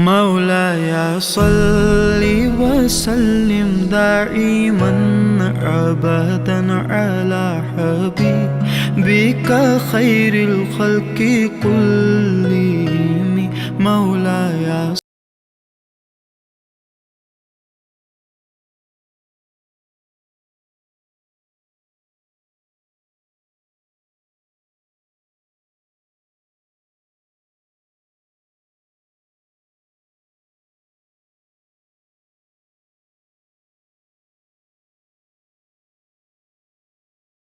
مولاي صل وسلم دائما أبدا على حبيبك خير الخلق كلهم. مولاي